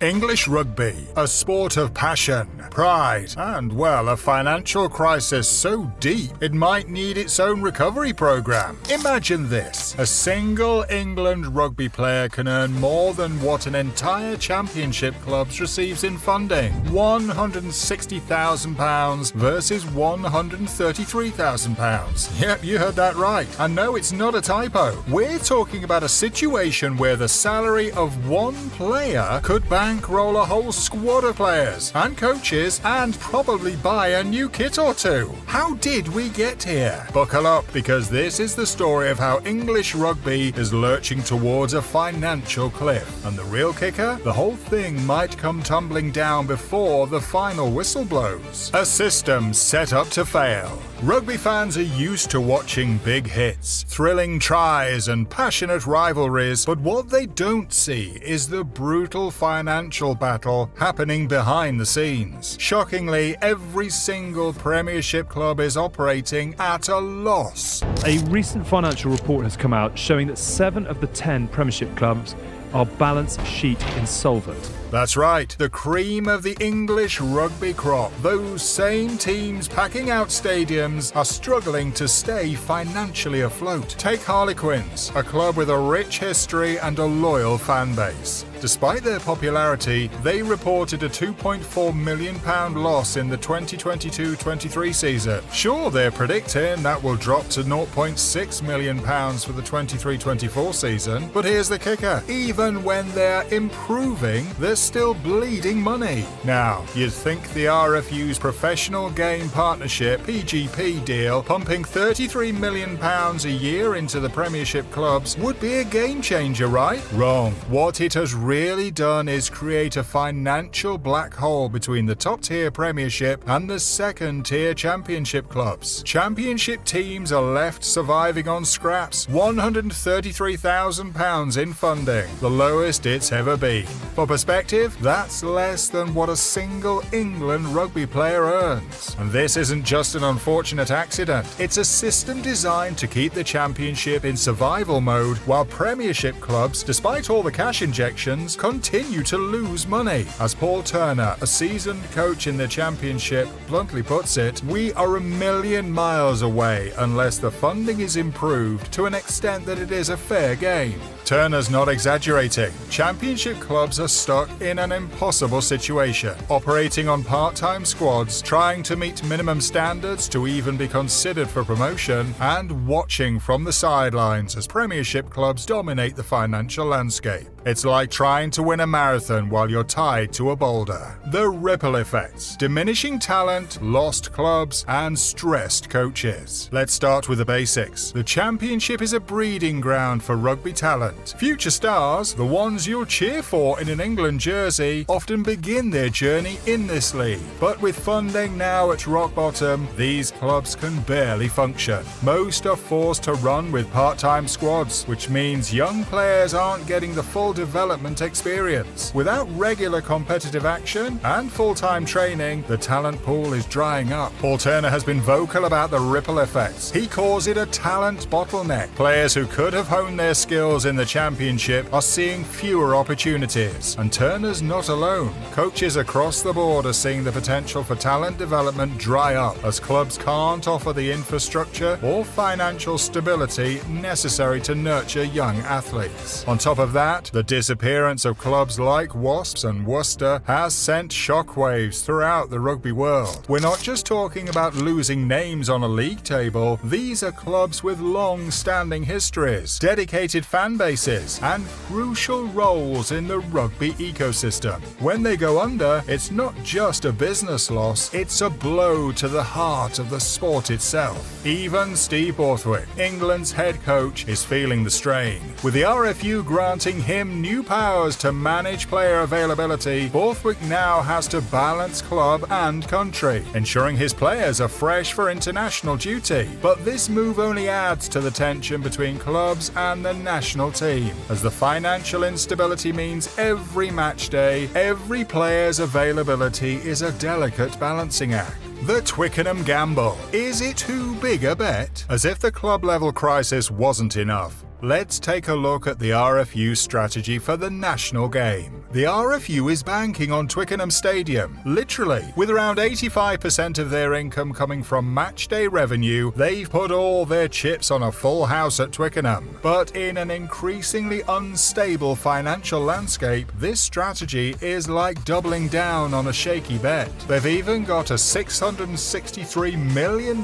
English rugby, a sport of passion, pride, and, well, a financial crisis so deep it might need its own recovery programme. Imagine this: a single England rugby player can earn more than what an entire championship club receives in funding. £160,000 versus £133,000. Yep, you heard that right. And no, it's not a typo. We're talking about a situation where the salary of one player could bankroll a whole squad of players and coaches and probably buy a new kit or two. How did we get here? Buckle up, because this is the story of how English rugby is lurching towards a financial cliff. And the real kicker? The whole thing might come tumbling down before the final whistle blows. A system set up to fail. Rugby fans are used to watching big hits, thrilling tries and passionate rivalries, but what they don't see is the brutal financial battle happening behind the scenes. Shockingly, every single Premiership club is operating at a loss. A recent financial report has come out showing that 7 of the 10 Premiership clubs are balance sheet insolvent. That's right, the cream of the English rugby crop. Those same teams packing out stadiums are struggling to stay financially afloat. Take Harlequins, a club with a rich history and a loyal fan base. Despite their popularity, they reported a £2.4 million loss in the 2022-23 season. Sure, they're predicting that will drop to £0.6 million for the 23-24 season, but here's the kicker: even when they're improving, they're still bleeding money. Now, you'd think the RFU's Professional Game Partnership (PGP) deal, pumping £33 million a year into the Premiership clubs, would be a game changer, right? Wrong. What it has really done is create a financial black hole between the top-tier Premiership and the second-tier Championship clubs. Championship teams are left surviving on scraps. £133,000 in funding, the lowest it's ever been. For perspective, that's less than what a single England rugby player earns. And this isn't just an unfortunate accident. It's a system designed to keep the Championship in survival mode, while Premiership clubs, despite all the cash injections, continue to lose money. As Paul Turner, a seasoned coach in the Championship, bluntly puts it, we are a million miles away unless the funding is improved to an extent that it is a fair game. Turner's not exaggerating. Championship clubs are stuck in an impossible situation, operating on part-time squads, trying to meet minimum standards to even be considered for promotion, and watching from the sidelines as Premiership clubs dominate the financial landscape. It's like trying to win a marathon while you're tied to a boulder. The ripple effects: diminishing talent, lost clubs, and stressed coaches. Let's start with the basics. The Championship is a breeding ground for rugby talent. Future stars, the ones you'll cheer for in an England jersey, often begin their journey in this league. But with funding now at rock bottom, these clubs can barely function. Most are forced to run with part-time squads, which means young players aren't getting the full development experience. Without regular competitive action and full-time training, the talent pool is drying up. Paul Turner has been vocal about the ripple effects. He calls it a talent bottleneck. Players who could have honed their skills in the Championship are seeing fewer opportunities. And Turner's not alone. Coaches across the board are seeing the potential for talent development dry up as clubs can't offer the infrastructure or financial stability necessary to nurture young athletes. On top of that, the disappearance of clubs like Wasps and Worcester has sent shockwaves throughout the rugby world. We're not just talking about losing names on a league table. These are clubs with long-standing histories, dedicated fan bases, and crucial roles in the rugby ecosystem. When they go under, it's not just a business loss, it's a blow to the heart of the sport itself. Even Steve Borthwick, England's head coach, is feeling the strain. With the RFU granting him new powers to manage player availability, Borthwick now has to balance club and country, ensuring his players are fresh for international duty. But this move only adds to the tension between clubs and the national team, as the financial instability means every match day, every player's availability is a delicate balancing act. The Twickenham gamble. Is it too big a bet? As if the club-level crisis wasn't enough, Let's take a look at the RFU's strategy for the national game. The RFU is banking on Twickenham Stadium, literally. With around 85% of their income coming from matchday revenue, they've put all their chips on a full house at Twickenham. But in an increasingly unstable financial landscape, this strategy is like doubling down on a shaky bet. They've even got a £663 million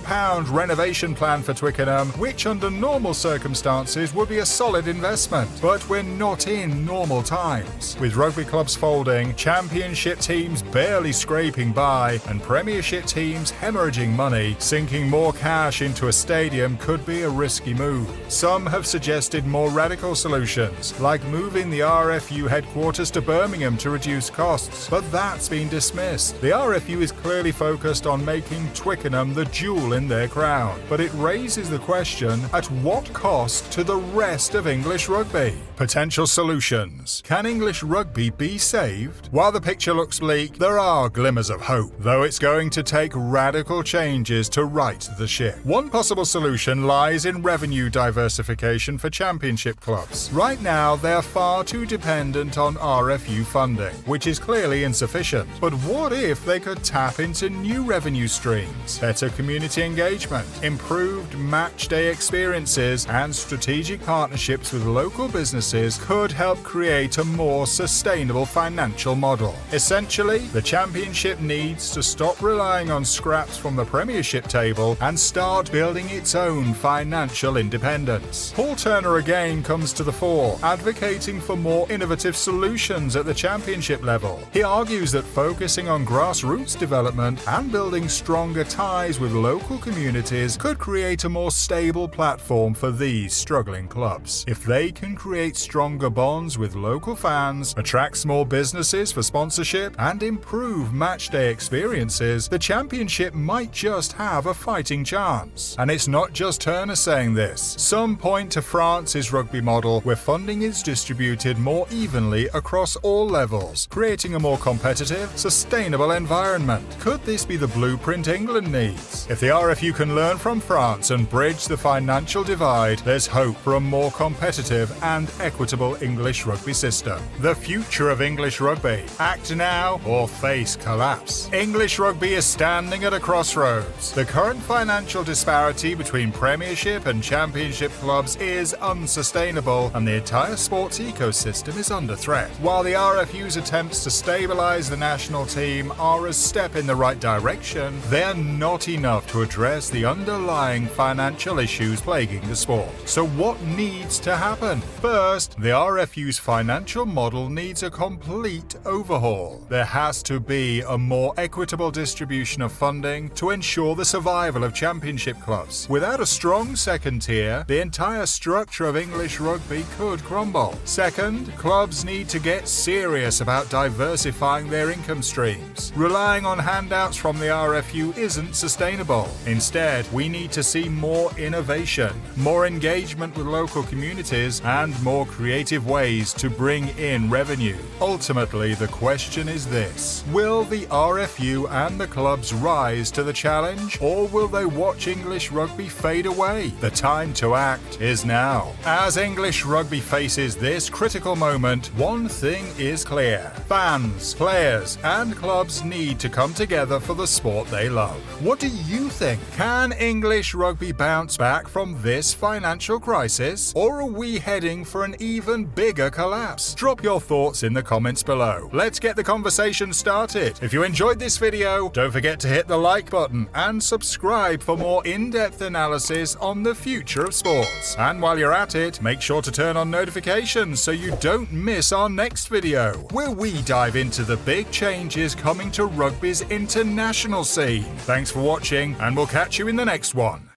renovation plan for Twickenham, which under normal circumstances would be a solid investment. But we're not in normal times. With rugby clubs folding, championship teams barely scraping by, and premiership teams hemorrhaging money, sinking more cash into a stadium could be a risky move. Some have suggested more radical solutions, like moving the RFU headquarters to Birmingham to reduce costs, but that's been dismissed. The RFU is clearly focused on making Twickenham the jewel in their crown, but it raises the question, at what cost to the rest of English rugby? Potential solutions. Can English rugby be saved? While the picture looks bleak, there are glimmers of hope, though it's going to take radical changes to right the ship. One possible solution lies in revenue diversification for championship clubs. Right now, they're far too dependent on RFU funding, which is clearly insufficient. But what if they could tap into new revenue streams, better community engagement, improved matchday experiences, and strategic partnerships with local businesses could help create a more sustainable financial model. Essentially, the championship needs to stop relying on scraps from the premiership table and start building its own financial independence. Paul Turner again comes to the fore, advocating for more innovative solutions at the championship level. He argues that focusing on grassroots development and building stronger ties with local communities could create a more stable platform for these struggling clubs. If they can create stronger bonds with local fans, attract small businesses for sponsorship, and improve matchday experiences, the championship might just have a fighting chance. And it's not just Turner saying this. Some point to France's rugby model, where funding is distributed more evenly across all levels, creating a more competitive, sustainable environment. Could this be the blueprint England needs? If the RFU can learn from France and bridge the financial divide, there's hope for a more competitive and equitable English rugby system. The future of English rugby. Act now or face collapse. English rugby is standing at a crossroads. The current financial disparity between Premiership and Championship clubs is unsustainable, and the entire sports ecosystem is under threat. While the RFU's attempts to stabilise the national team are a step in the right direction, they're not enough to address the underlying financial issues plaguing the sport. So what needs to happen? First, the RFU's financial model needs a complete overhaul. There has to be a more equitable distribution of funding to ensure the survival of championship clubs. Without a strong second tier, the entire structure of English rugby could crumble. Second, clubs need to get serious about diversifying their income streams. Relying on handouts from the RFU isn't sustainable. Instead, we need to see more innovation, more engagement with local communities, and more creative ways to bring in revenue. Ultimately, the question is this: will the RFU and the clubs rise to the challenge, or will they watch English rugby fade away? The time to act is now. As English rugby faces this critical moment, one thing is clear: fans, players, and clubs need to come together for the sport they love. What do you think? Can English rugby bounce back from this financial crisis, or are we heading for an even bigger collapse? Drop your thoughts in the comments below. Let's get the conversation started. If you enjoyed this video, don't forget to hit the like button and subscribe for more in-depth analysis on the future of sports. And while you're at it, make sure to turn on notifications so you don't miss our next video, where we dive into the big changes coming to rugby's international scene. Thanks for watching, and we'll catch you in the next one.